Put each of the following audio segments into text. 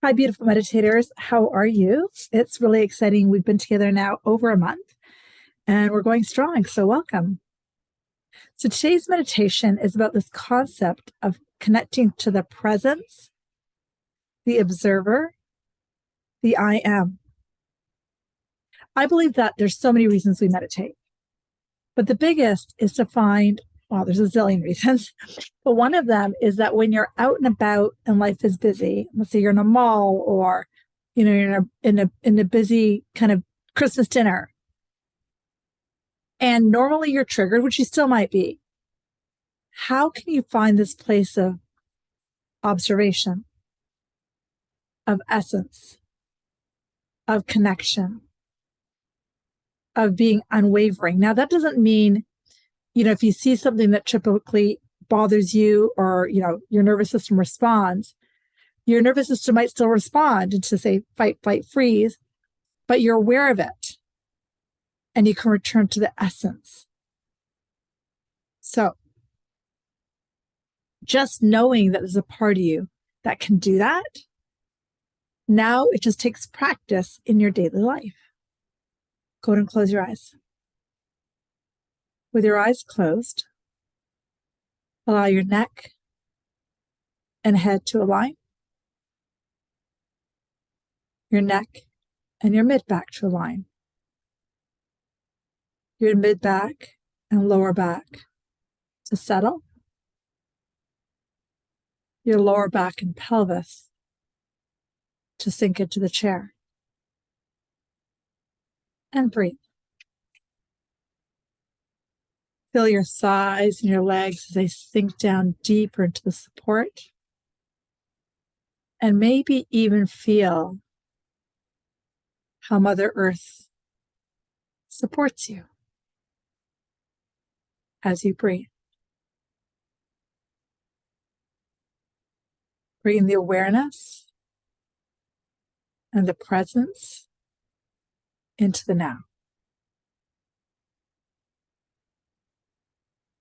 Hi, beautiful meditators. How are you? It's really exciting. We've been together now over a month and we're going strong. So, welcome. So, today's meditation is about this concept of connecting to the presence, the observer, the I am. I believe that there's so many reasons we meditate, but the biggest is to find, well, there's a zillion reasons, but one of them is that when you're out and about and life is busy, let's say you're in a mall or you're in a busy kind of Christmas dinner, and normally you're triggered, which you still might be. How can you find this place of observation, of essence, of connection, of being unwavering? Now, that doesn't mean, if you see something that typically bothers you or, your nervous system responds, your nervous system might still respond to say fight, flight, freeze, but you're aware of it and you can return to the essence. So just knowing that there's a part of you that can do that, now it just takes practice in your daily life. Go ahead and close your eyes. With your eyes closed, allow your neck and head to align, your neck and your mid-back to align, your mid-back and lower back to settle, your lower back and pelvis to sink into the chair. And breathe. Feel your thighs and your legs as they sink down deeper into the support. And maybe even feel how Mother Earth supports you as you breathe. Bring the awareness and the presence into the now.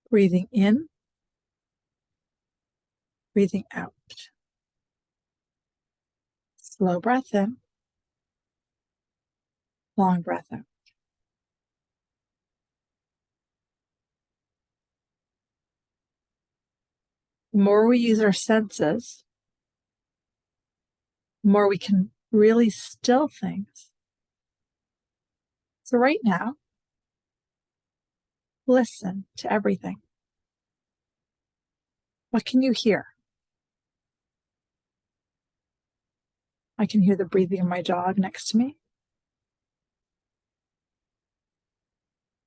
Breathing in, breathing out. Slow breath in, long breath out. The more we use our senses, the more we can really still things. So right now, listen to everything. What can you hear? I can hear the breathing of my dog next to me.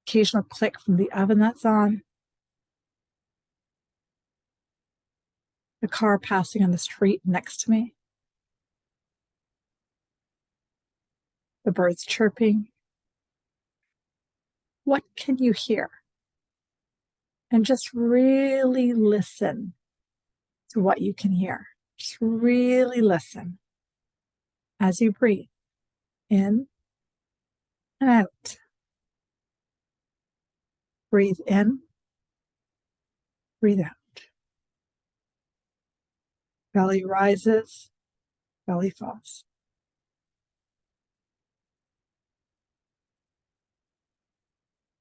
Occasional click from the oven that's on. The car passing on the street next to me. The birds chirping. What can you hear? And just really listen to what you can hear. Just really listen as you breathe in and out. Breathe in, breathe out. Belly rises, belly falls.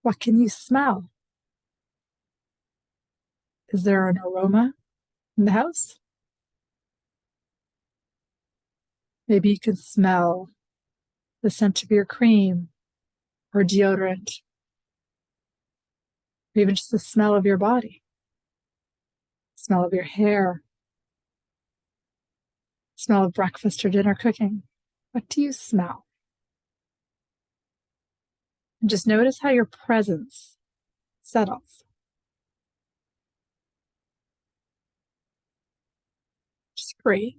What can you smell? Is there an aroma in the house? Maybe you can smell the scent of your cream or deodorant, or even just the smell of your body, smell of your hair, smell of breakfast or dinner cooking. What do you smell? And just notice how your presence settles. Just breathe.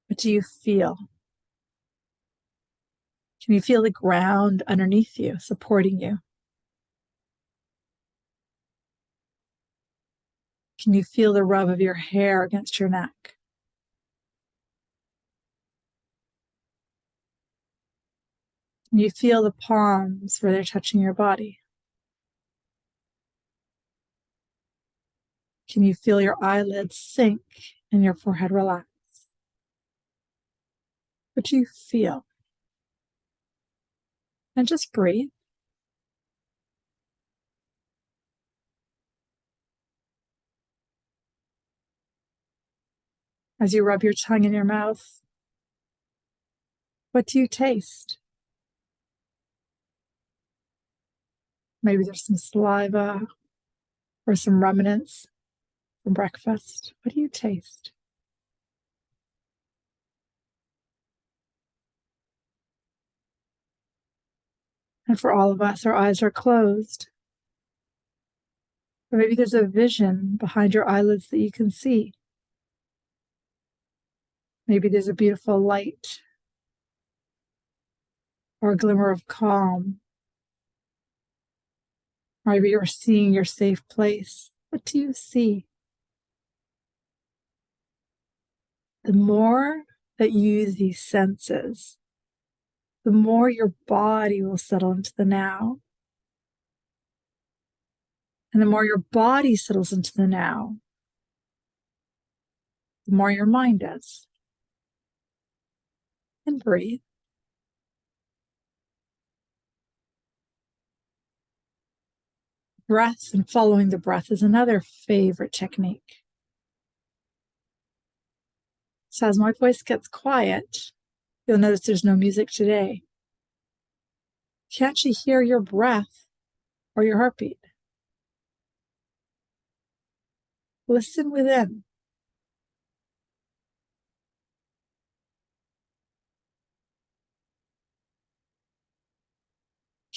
What do you feel? Can you feel the ground underneath you, supporting you? Can you feel the rub of your hair against your neck? Can you feel the palms where they're touching your body? Can you feel your eyelids sink and your forehead relax? What do you feel? And just breathe. As you rub your tongue in your mouth, what do you taste? Maybe there's some saliva or some remnants from breakfast. What do you taste? And for all of us, our eyes are closed. Or maybe there's a vision behind your eyelids that you can see. Maybe there's a beautiful light or a glimmer of calm. Or maybe you're seeing your safe place. What do you see? The more that you use these senses, the more your body will settle into the now. And the more your body settles into the now, the more your mind does. And breathe. Breath and following the breath is another favorite technique. So as my voice gets quiet, you'll notice there's no music today. Can't you hear your breath or your heartbeat? Listen within.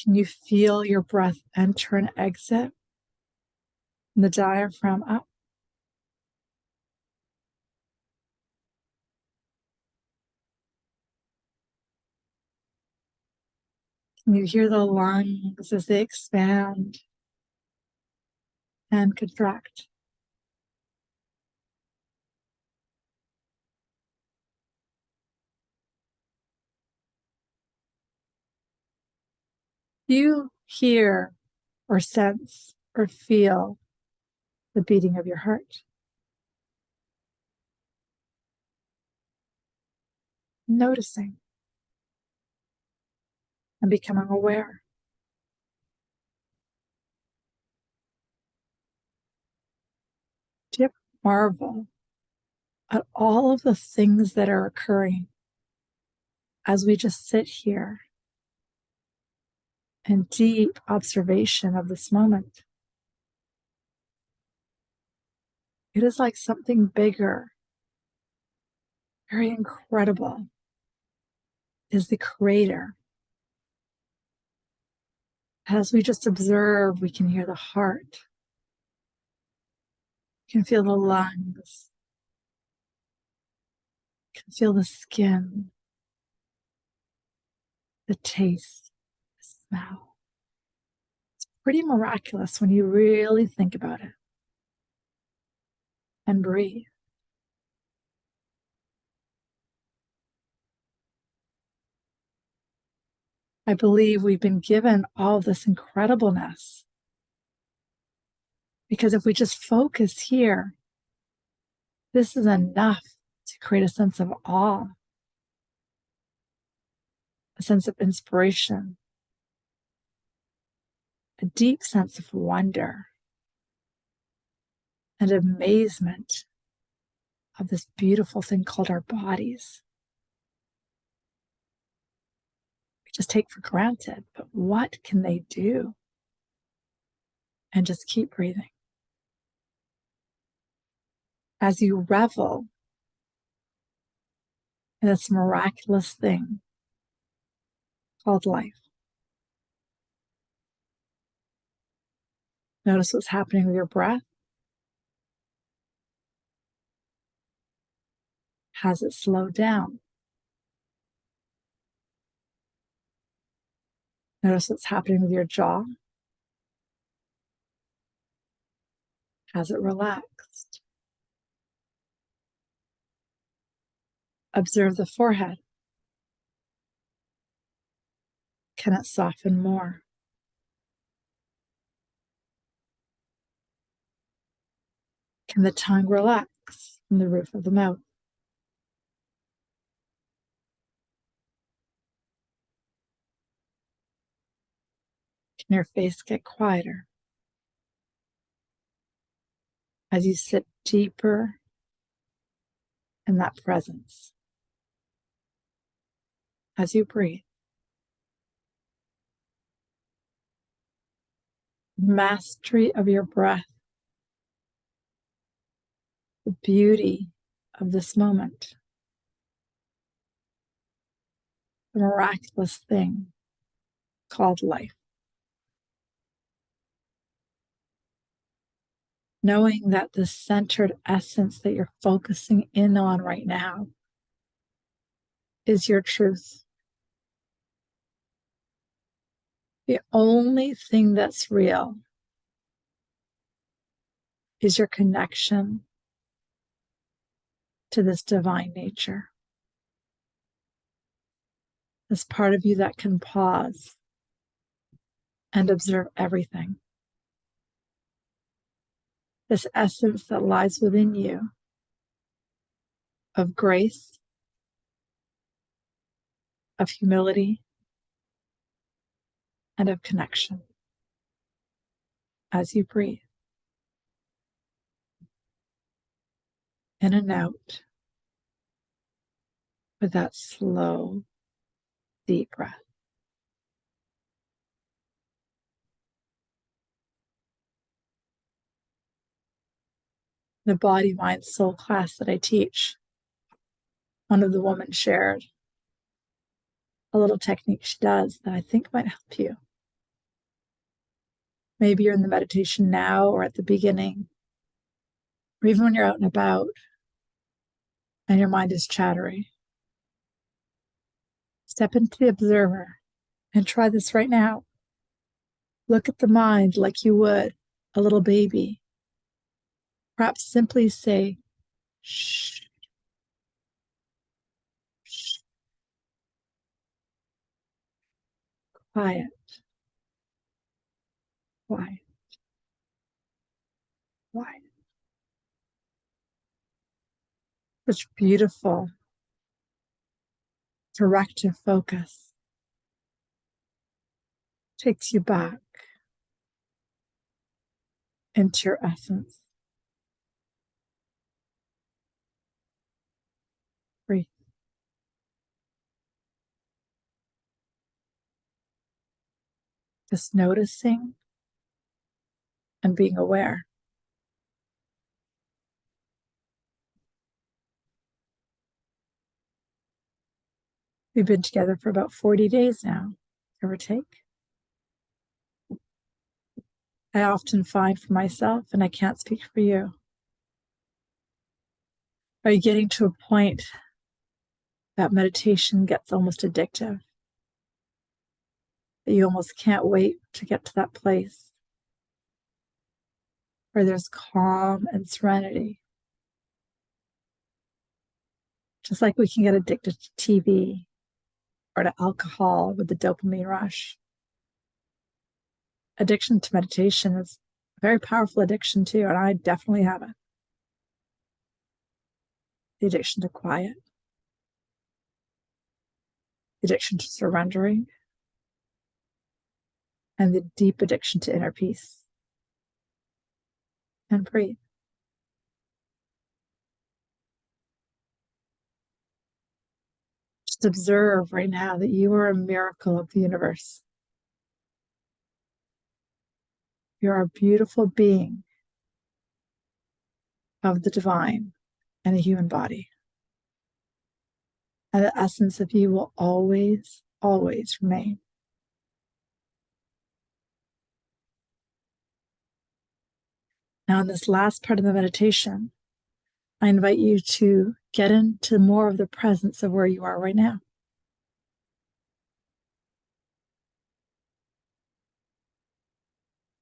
Can you feel your breath enter and exit? And the diaphragm up. Can you hear the lungs as they expand and contract? Do you hear or sense or feel the beating of your heart? Noticing and becoming aware. Do you ever marvel at all of the things that are occurring as we just sit here in deep observation of this moment? It is like something bigger, very incredible, is the creator. As we just observe, we can hear the heart, we can feel the lungs, we can feel the skin, the taste, the smell. It's pretty miraculous when you really think about it. And breathe. I believe we've been given all this incredibleness because if we just focus here, this is enough to create a sense of awe, a sense of inspiration, a deep sense of wonder and amazement of this beautiful thing called our bodies. We just take for granted, but what can they do? And just keep breathing. As you revel in this miraculous thing called life, notice what's happening with your breath. Has it slowed down? Notice what's happening with your jaw. Has it relaxed? Observe the forehead. Can it soften more? and the tongue relax from the roof of the mouth. Can your face get quieter as you sit deeper in that presence? As you breathe, mastery of your breath, the beauty of this moment, the miraculous thing called life. Knowing that the centered essence that you're focusing in on right now is your truth. The only thing that's real is your connection to this divine nature. This part of you that can pause and observe everything. This essence that lies within you of grace, of humility, and of connection. As you breathe in and out with that slow, deep breath. The body, mind, soul class that I teach, one of the women shared a little technique she does that I think might help you. Maybe you're in the meditation now or at the beginning, or even when you're out and about and your mind is chattery. Step into the observer and try this right now. Look at the mind like you would a little baby. Perhaps simply say, shh, shh, quiet, quiet, quiet. Such beautiful directive focus. Takes you back into your essence. Breathe. Just noticing and being aware. We've been together for about 40 days now, give or take. I often find for myself, and I can't speak for you, are you getting to a point that meditation gets almost addictive? That you almost can't wait to get to that place where there's calm and serenity. Just like we can get addicted to TV or to alcohol with the dopamine rush. Addiction to meditation is a very powerful addiction too, and I definitely have it. The addiction to quiet, the addiction to surrendering, and the deep addiction to inner peace. And breathe. Just observe right now that you are a miracle of the universe. You're a beautiful being of the divine and a human body. And the essence of you will always, always remain. Now, in this last part of the meditation, I invite you to get into more of the presence of where you are right now.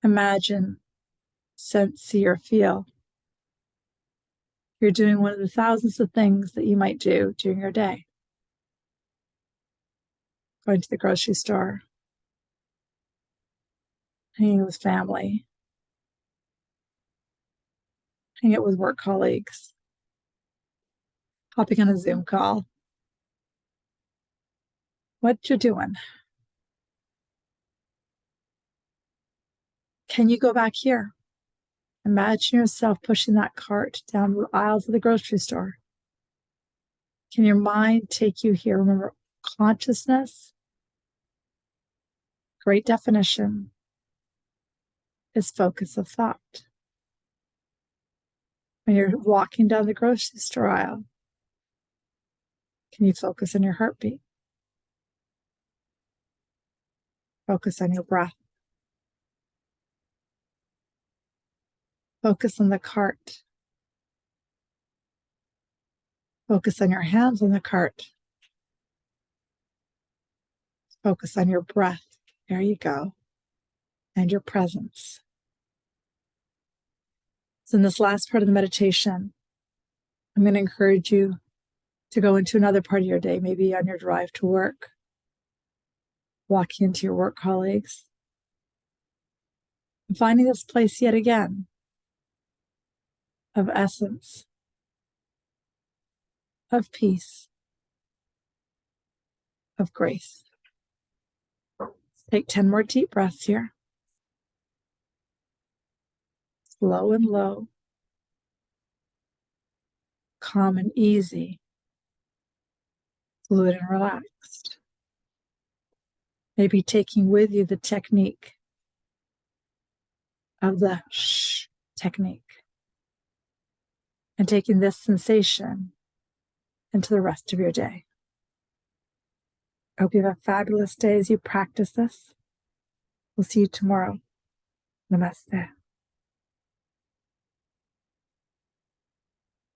Imagine, sense, see, or feel you're doing one of the thousands of things that you might do during your day. Going to the grocery store, hanging with family, hang out with work colleagues, hopping on a Zoom call. What you're doing. Can you go back here? Imagine yourself pushing that cart down the aisles of the grocery store. Can your mind take you here? Remember, consciousness, great definition, is focus of thought. When you're walking down the grocery store aisle, can you focus on your heartbeat? Focus on your breath. Focus on the cart. Focus on your hands on the cart. Focus on your breath. There you go. And your presence. So in this last part of the meditation, I'm going to encourage you to go into another part of your day, maybe on your drive to work, walking into your work colleagues, and finding this place yet again of essence, of peace, of grace. Take 10 more deep breaths here. Slow and low, calm and easy, fluid and relaxed. Maybe taking with you the technique of the shh technique and taking this sensation into the rest of your day. I hope you have a fabulous day as you practice this. We'll see you tomorrow. Namaste.